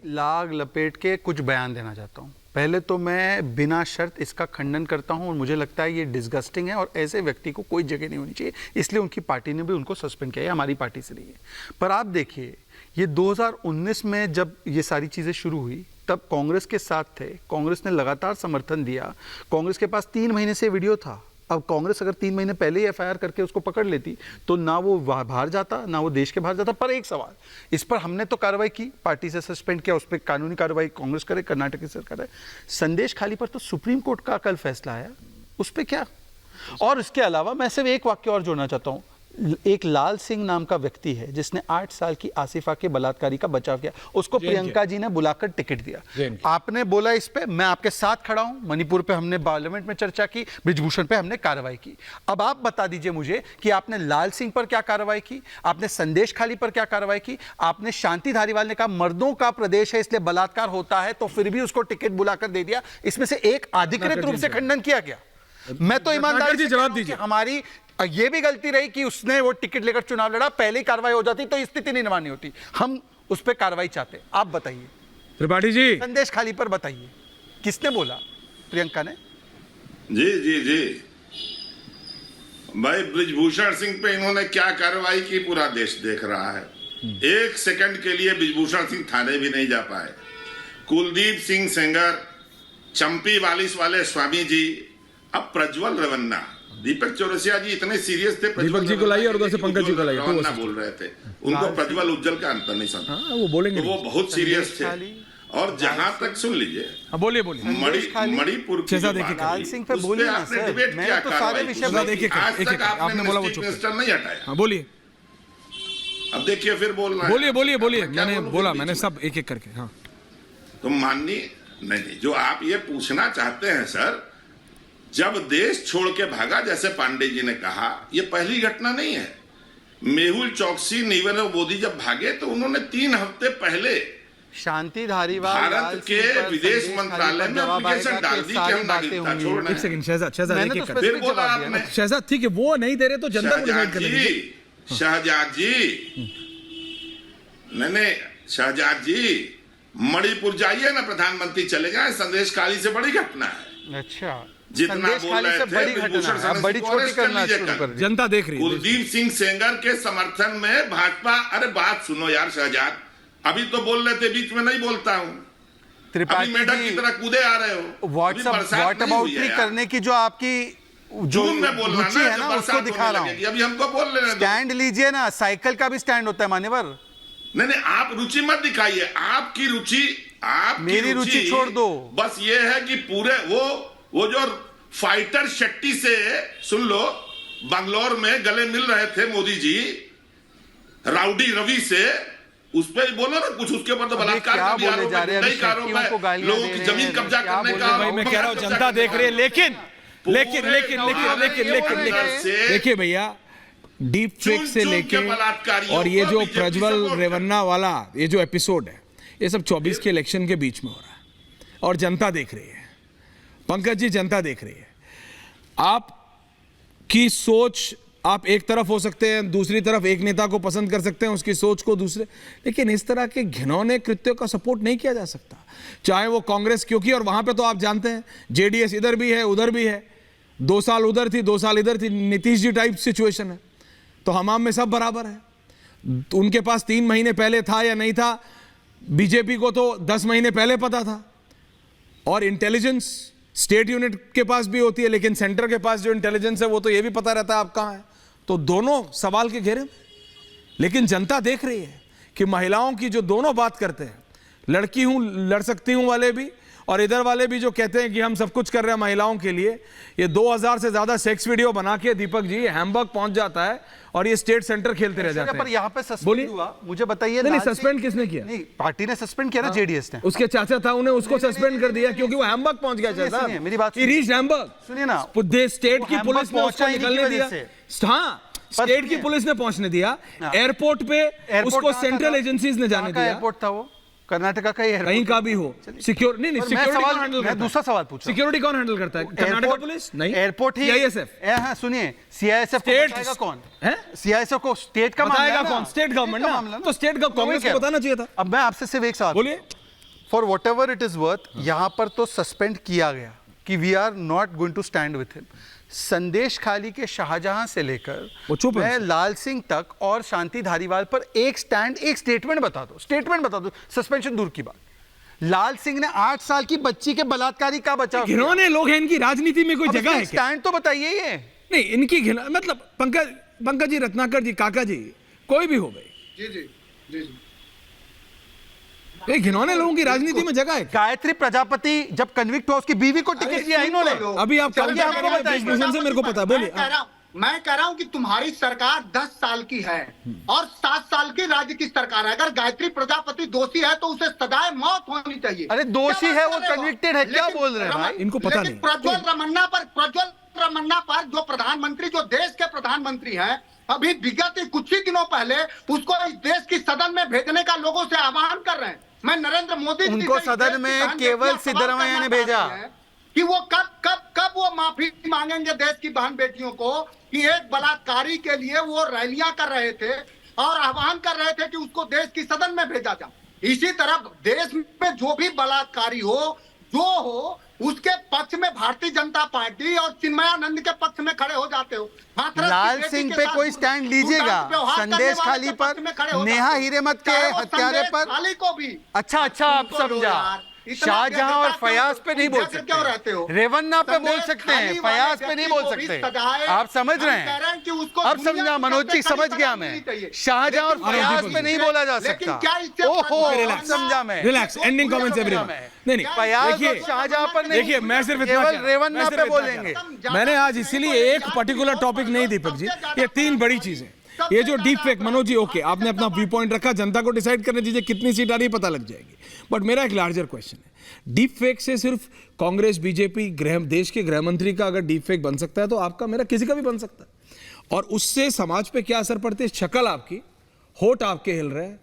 लाग लपेट के कुछ बयान देना चाहता हूँ। पहले तो मैं बिना शर्त इसका खंडन करता हूँ और मुझे लगता है ये डिस्गस्टिंग है और ऐसे व्यक्ति को कोई जगह नहीं होनी चाहिए, इसलिए उनकी पार्टी ने भी उनको सस्पेंड किया है, हमारी पार्टी से नहीं है। पर आप देखिए, ये 2019 में जब ये सारी चीज़ें शुरू हुई तब कांग्रेस के साथ थे, कांग्रेस ने लगातार समर्थन दिया, कांग्रेस के पास 3 महीने से वीडियो था। अब कांग्रेस अगर 3 महीने पहले ही एफआईआर करके उसको पकड़ लेती तो ना वो बाहर जाता, ना वो देश के बाहर जाता। पर एक सवाल, इस पर हमने तो कार्रवाई की, पार्टी से सस्पेंड किया, उस पर कानूनी कार्रवाई कांग्रेस करे, कर्नाटक की सरकार है। संदेश खाली पर तो सुप्रीम कोर्ट का कल फैसला आया, उस पर क्या? और इसके अलावा मैं सिर्फ एक वाक्य और जोड़ना चाहता हूँ। एक लाल सिंह नाम का व्यक्ति है जिसने 8 साल की आसिफा के बलात्कारी का बचाव किया, उसको प्रियंका जी ने बुलाकर टिकट दिया। आपने बोला इस पे मैं आपके साथ खड़ा हूं, मणिपुर पे हमने पार्लियामेंट में चर्चा की, ब्रिजभूषण पे हमने कार्रवाई की। अब आप बता दीजिए मुझे कि आपने लाल सिंह पर क्या कार्रवाई की, आपने संदेश खाली पर क्या कार्रवाई की, आपने शांति धारीवाल ने कहा मर्दों का प्रदेश है इसलिए बलात्कार होता है तो फिर भी उसको टिकट बुलाकर दे दिया, इसमें से एक अधिकृत रूप से खंडन किया गया। मैं तो ईमानदारी से जवाब दीजिए, हमारी ये भी गलती रही कि उसने वो टिकट लेकर चुनाव लड़ा, पहले ही कार्रवाई हो जाती तो स्थिति नहीं निर्माण होती। हम उस पर कार्रवाई चाहते। आप बताइए त्रिपाठी जी, संदेश खाली पर बताइए किसने बोला? प्रियंका ने। जी जी जी भाई, ब्रिजभूषण सिंह पे इन्होंने क्या कार्रवाई की पूरा देश देख रहा है। 1 सेकंड के लिए ब्रिजभूषण सिंह थाने भी नहीं जा पाए। कुलदीप सिंह सेंगर, चंपी वालिस वाले स्वामी जी, अब प्रज्वल रवन्ना, दीपक चौरसिया जी इतने सीरियस थे, दीपक जी को लाइए और उधर से पंकज जी को लाइए, तो रवन्ना बोल रहे थे, उनको प्रज्वल उज्जवल का अंतर नहीं समझा। वो बोलेंगे, तो वो बहुत सीरियस थे। और जहां तक सुन लीजिए, बोलिए मणिपुर लाल सिंह पे बोलिए ना सर, मैं तो सारे विषय आज तक आपने बोला वो मिनिस्टर नहीं हटाया। बोलिए, अब देखिए फिर बोलना है। बोलिए मैंने बोला, मैंने सब एक एक करके। हाँ, तो माननीय नहीं, जो आप ये पूछना चाहते हैं सर, जब देश छोड़ के भागा, जैसे पांडे जी ने कहा, ये पहली घटना नहीं है। मेहुल चौकसी, नीरव मोदी जब भागे तो उन्होंने 3 हफ्ते पहले शांति धारीवाल भारत के विदेश मंत्रालय में एप्लीकेशन डाल दी कि हम नागरिकता छोड़ रहे हैं। एक सेकंड शहजाद, फिर बोला आपने शहजाद ठीक है, वो नहीं दे रहे तो जनता को डिसाइड करने दीजिए। शहजाद जी, नहीं शहजाद जी, मणिपुर जाइए ना, प्रधानमंत्री चले जाए, संदेश खाली से बड़ी घटना है। अच्छा, जितना बोल रहे थे, बड़ी छोटी करना शुरू कर दी। जनता देख रही है। कुलदीप सिंह सेंगर के समर्थन में भाजपा, अरे बात सुनो यार शहजाद, अभी तो बोल रहे थे, बीच में नहीं बोलता हूँ, त्रिपाठी मेढक की तरह कूदे आ रहे हो। व्हाटअबाउटरी करने की जो आपकी जो रुचि है ना, उसको दिखा रहा हूँ। अभी हमको बोल रहे हैं, स्टैंड लीजिए ना, साइकिल का भी स्टैंड होता है मान्यवर। नहीं, आप रुचि मत दिखाइए, आपकी रुचि, मेरी रुचि छोड़ दो। बस ये है कि पूरे वो जो फाइटर शेट्टी से, सुन लो, बंगलौर में गले मिल रहे थे मोदी जी राउडी रवि से, उस पर बोलो ना कुछ, उसके ऊपर तो बलात्कार का भी आरोप है, लोगों की जमीन कब्जा करने का। भाई मैं कह रहा हूं जनता देख रही है, लेकिन देखिए भैया, डीप फेक से लेके और ये जो प्रज्वल रेवन्ना वाला ये जो एपिसोड है, ये सब 24 के इलेक्शन के बीच में हो रहा है और जनता देख रही है। पंकज जी, जनता देख रही है। आपकी सोच, आप एक तरफ हो सकते हैं, दूसरी तरफ एक नेता को पसंद कर सकते हैं, उसकी सोच को दूसरे, लेकिन इस तरह के घिनौने कृत्यों का सपोर्ट नहीं किया जा सकता, चाहे वो कांग्रेस, क्योंकि और वहां पे तो आप जानते हैं जेडीएस इधर भी है उधर भी है, 2 साल उधर थी 2 साल इधर थी, नीतीश जी टाइप सिचुएशन है, तो हमाम में सब बराबर है। उनके पास 3 महीने पहले था या नहीं था, बीजेपी को तो 10 महीने पहले पता था। और इंटेलिजेंस स्टेट यूनिट के पास भी होती है, लेकिन सेंटर के पास जो इंटेलिजेंस है वो तो ये भी पता रहता है आप कहां है। तो दोनों सवाल के घेरे में, लेकिन जनता देख रही है कि महिलाओं की जो दोनों बात करते हैं, लड़की हूं, लड़ सकती हूं वाले भी, और इधर वाले भी जो कहते हैं कि हम सब कुछ कर रहे हैं महिलाओं के लिए। ये 2000 से ज्यादा सेक्स वीडियो बना के दीपक जी हैमबर्ग पहुंच जाता है और ये स्टेट सेंटर खेलते रह जाते हैं। पर यहाँ पे सस्पेंड हुआ, मुझे बताइए। नहीं, सस्पेंड किसने किया? नहीं, पार्टी ने सस्पेंड किया ना, जेडीएस ने। उसके चाचा था, उन्हें उसको सस्पेंड कर दिया क्योंकि वो हैमबर्ग पहुंच गया। चाचा मेरी बात सुनिए ना, स्टेट की पुलिस ने उसको निकलने दिया। हाँ, स्टेट की पुलिस ने पहुंचने दिया, एयरपोर्ट पे उसको सेंट्रल एजेंसीज ने जाने दिया। एयरपोर्ट था वो, कर्नाटका का एयरपोर्ट, कहीं का भी हो। सिक्योरिटी नहीं, सिक्योरिटी कौन हैंडल करता है? दूसरा सवाल पूछो, सिक्योरिटी कौन हैंडल करता है? कर्नाटका पुलिस नहीं, एयरपोर्ट ही सीआईएसएफ। हां सुनिए, सीआईएसएफ को बताएगा कौन है? सीआईएसएफ को स्टेट का बताएगा कौन? स्टेट गवर्नमेंट ना, तो स्टेट गवर्नमेंट कांग्रेस को बताना चाहिए था। अब मैं आपसे सिर्फ एक सवाल, बोलिए। For whatever it is worth, यहाँ पर तो सस्पेंड किया गया कि we are not going to stand with him. Sandeshkhali के शाहजहां से लेकर वो चुप है। मैं लाल सिंह तक और शांति धारीवाल पर एक स्टैंड, एक स्टेटमेंट बता दो, सस्पेंशन दूर की बात। लाल सिंह ने 8 साल की बच्ची के बलात्कारी का बचाव किया। घिनौने लोग हैं, इनकी राजनीति में कोई अब जगह इसका है क्या? स्टैंड तो बताइए ये। नहीं, इनकी मतलब पंकज जी, रत्नाकर जी, काका जी, कोई भी हो गई, जी ये घिनौने लोगों की राजनीति में जगह है क्या? गायत्री प्रजापति जब कन्विक्ट हुआ, उसकी बीवी को टिकट दिया इन्होंने। अभी आप चलिए, आपको बताइए। ब्रिजभूषण से मेरे को पता है, बोलिए। मैं कह रहा हूं कि तुम्हारी सरकार 10 साल की है और 7 साल की राज्य की सरकार है। अगर गायत्री प्रजापति दोषी है तो उसे सजाए मौत होनी चाहिए। अरे दोषी क्या है बात वो, कर रहे हो? कन्विक्टेड है, क्या लेकिन बोल रहे हैं भाई? इनको पता लेकिन नहीं। प्रज्वल रमन्ना पर जो प्रधानमंत्री, जो देश के प्रधानमंत्री हैं, अभी विगत कुछ ही दिनों पहले उसको इस देश की सदन में भेजने का लोगों से आह्वान कर रहे हैं। मैं नरेंद्र मोदी जी उनको से इस सदन देश की में बहन केवल बेटियों से सवाल सिद्धरमैया ने करना भेजा। चाहते हैं कि वो कब वो माफी मांगेंगे देश की बहन बेटियों को कि एक बलात्कारी के लिए वो रैलियां कर रहे थे और आह्वान कर रहे थे कि उसको देश की सदन में भेजा जाए। इसी तरह देश में जो भी बलात्कारी हो, जो हो, उसके पक्ष में भारतीय जनता पार्टी और चिन्मयानंद के पक्ष में खड़े हो जाते हो। हाथरस लाल की बेटी सिंह के पे साथ कोई स्टैंड लीजिएगा। दुर्भाग्य व्यवहार करने संदेश वाले खाली के पर, पक्ष में खड़े हो नेहा जाते हो। हीरेमत के चाहे वो हत्यारे संदेश पर। खाली को भी अच्छा अब सुन तो लो समझा। यार, इतना शाहजहां और बेगरता फयाज पे नहीं बोल क्यों क्यों रहते हो? सकते, रेवन्ना पे बोल संदेश सकते हैं, खाली वाले फयाज पे नहीं बोल व्यक्ति को भी सकते। सजाए। आप समझ हम रहे कह रहे हैं कि उसको हैं? अब दुनिया समझा की मनोज जी, सबसे समझ कड़ी गया सजा मैं। मिलनी चाहिए। शाहजहां और लेकिन फयाज दीपक पे जी, नहीं बोला जा लेकिन सकता। क्या इससे ओहो, प्रज्वल अब समझा मैं। Relax, ending comments everyone. नहीं, फयाज देखिए, और शाहजहां पर नहीं, देखिए, मैं सिर्फ इतना केवल कह रहा हूं, रेवन्ना मैं पे सिर्फ इतना बोलेंगे। कह रहा हूं। मैंने आज इसीलिए एक पर्टिकुलर टॉपिक नहीं, दीपक जी, ये 3 बड़ी चीजें, ये जो deep fake, Manoj ji, okay, आपने अपना व्यू पॉइंट रखा, जनता को डिसाइड करने दीजिए कितनी सीट आ रही है, पता लग जाएगी। बट मेरा एक लार्जर क्वेश्चन है, डीप फेक से सिर्फ कांग्रेस, बीजेपी, देश के गृह मंत्री का अगर डीप फेक बन सकता है तो आपका, मेरा, किसी का भी बन सकता है। और उससे समाज पे क्या असर पड़ती है? शक्ल आपकी, होठ आपके हिल रहे हैं,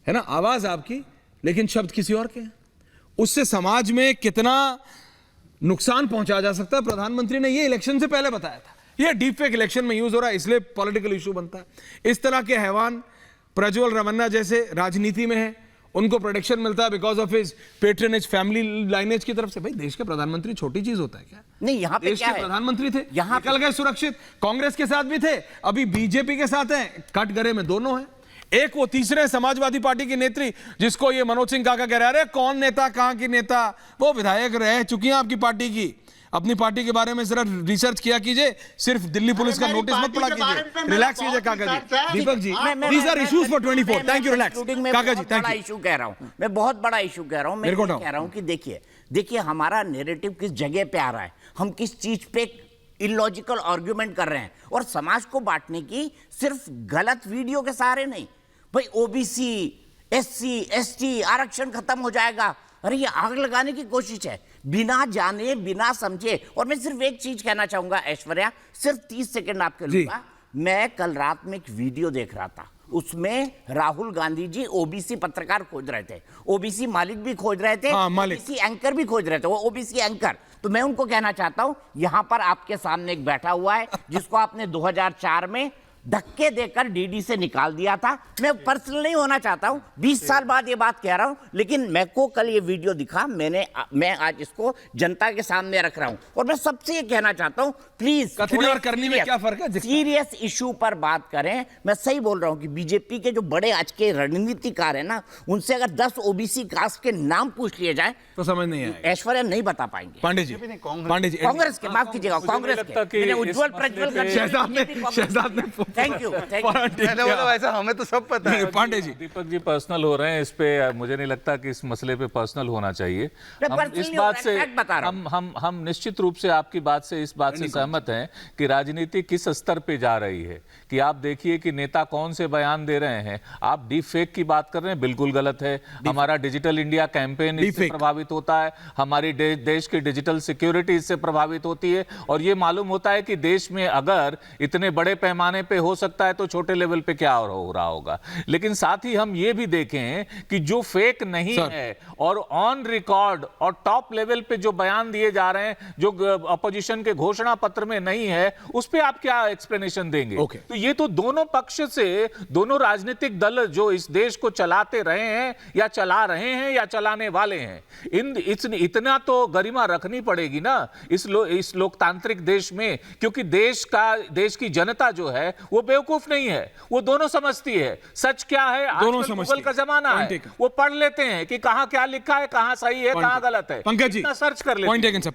है ना, आवाज आपकी, लेकिन शब्द किसी और के हैं। उससे समाज में कितना नुकसान पहुंचाया जा सकता है, प्रधानमंत्री ने ये इलेक्शन से पहले बताया था। ये डीप फेक इलेक्शन में यूज हो रहा है, इसलिए पॉलिटिकल इशू बनता है। इस तरह के हैवान प्रज्वल रमन्ना जैसे राजनीति में है, उनको प्रोटेक्शन मिलता है because of his patronage, family lineage की तरफ से। भाई, देश के प्रधानमंत्री छोटी चीज होता है क्या? नहीं, यहाँ पे देश क्या के है? प्रधानमंत्री थे, यहाँ निकल गए सुरक्षित, कांग्रेस के साथ भी थे, अभी बीजेपी के साथ हैं, कटघरे में दोनों हैं। एक वो तीसरे समाजवादी पार्टी की नेत्री, जिसको ये मनोज सिंह काका कह रहे हैं, अरे कौन नेता, कहां की नेता, वो विधायक रह चुकी हैं आपकी पार्टी की। अपनी पार्टी के बारे में जरा रिसर्च किया कीजिए, सिर्फ दिल्ली पुलिस का मेरी नोटिस मत पार्टी पढ़ा के बारे कीजिए, में रिलैक्स मेरा कीजिए बहुत काका रिसर्च है। जी। दीपक जी, मैं- दीज आर मैं- इश्यूज फॉर मैं- 24। मैं- थैंक यू, मैं रिलैक्स concluding में काका जी, बहुत थैंक बड़ा यू। इशू कह रहा हूं, मैं बहुत बड़ा इशू कह रहा हूं। मैं मेरे को ये उठाओ। कह रहा हूं कि देखिए हमारा नैरेटिव किस जगह पे आ रहा है, हम किस चीज पे इलॉजिकल आर्ग्यूमेंट कर रहे हैं, और समाज को बांटने की सिर्फ गलत वीडियो के सहारे नहीं। भाई, ओबीसी, एससी, एसटी आरक्षण खत्म हो जाएगा, अरे ये आग लगाने की कोशिश है, बिना जाने बिना समझे। और मैं सिर्फ एक चीज कहना चाहूंगा ऐश्वर्या, सिर्फ 30 सेकंड आपके लूंगा। मैं कल रात में एक वीडियो देख रहा था, उसमें राहुल गांधी जी ओबीसी पत्रकार खोज रहे थे, ओबीसी मालिक भी खोज रहे थे, हाँ, मालिक। ओबीसी एंकर भी खोज रहे थे, वो ओबीसी एंकर। तो मैं उनको कहना चाहता हूं, यहां पर आपके सामने एक बैठा हुआ है जिसको आपने 2004 में धक्के देकर डीडी से निकाल दिया था। मैं पर्सनल नहीं होना चाहता हूं, 20 साल बाद ये बात कह रहा हूं, लेकिन मैं को कल ये वीडियो दिखा, मैं आज इसको जनता के सामने रख रहा हूं। और मैं सबसे ये कहना चाहता हूं, प्लीज कथनी और करनी में क्या फर्क है? सीरियस इशू पर बात करें। मैं सही बोल रहा हूं कि बीजेपी के जो बड़े आज के रणनीतिकार है ना, उनसे अगर 10 ओबीसी कास्ट के नाम पूछ लिए जाए तो समझ नहीं आएगा। ऐश्वर्या नहीं बता पाएंगे। पांडे जी, पांडे जी, कांग्रेस के, माफ कीजिएगा, कांग्रेस के, मैंने उज्जवल प्रज्वल कर दिया। शहजाद ने थैंक यू। मैंने बोला ऐसा हमें तो सब पता है। पांडे जी, दीपक जी पर्सनल हो रहे हैं इस पे, मुझे नहीं लगता कि इस मसले पे पर्सनल होना चाहिए। मैं हम personally इस बात से fact बता रहा हूं। हम निश्चित रूप से आपकी बात से इस बात से सहमत हैं कि राजनीति किस स्तर पे जा रही है। कि आप देखिए कि नेता कौन से बयान दे रहे हैं। आप डीप फेक की बात कर रहे हैं, बिल्कुल गलत है। हमारा डिजिटल इंडिया कैंपेन इससे प्रभावित होता है, हमारी देश की डिजिटल सिक्योरिटी इससे प्रभावित होती है। और ये मालूम होता है कि देश में अगर इतने बड़े पैमाने पे हो सकता है तो छोटे लेवल पे क्या हो रहा होगा। लेकिन साथ ही हम ये भी देखें कि जो फेक नहीं है और ऑन रिकॉर्ड और टॉप लेवल पे जो बयान दिए जा रहे हैं, जो अपोजिशन के घोषणा पत्र में नहीं है, उस पे आप क्या एक्सप्लेनेशन देंगे? Okay. तो ये तो दोनों पक्ष से, दोनों राजनीतिक दल जो इस देश को चलाते रहे हैं या चला रहे हैं या चलाने वाले हैं, इतना तो गरिमा रखनी पड़ेगी ना इस लोकतांत्रिक देश में, क्योंकि देश की जनता जो है वो बेवकूफ नहीं है, वो दोनों समझती है। सच क्या है, आजकल गूगल का जमाना है, वो पढ़ लेते हैं कि कहां क्या लिखा है, कहां सही है, कहां गलत है, पंकज जी सर्च कर लेते हैं।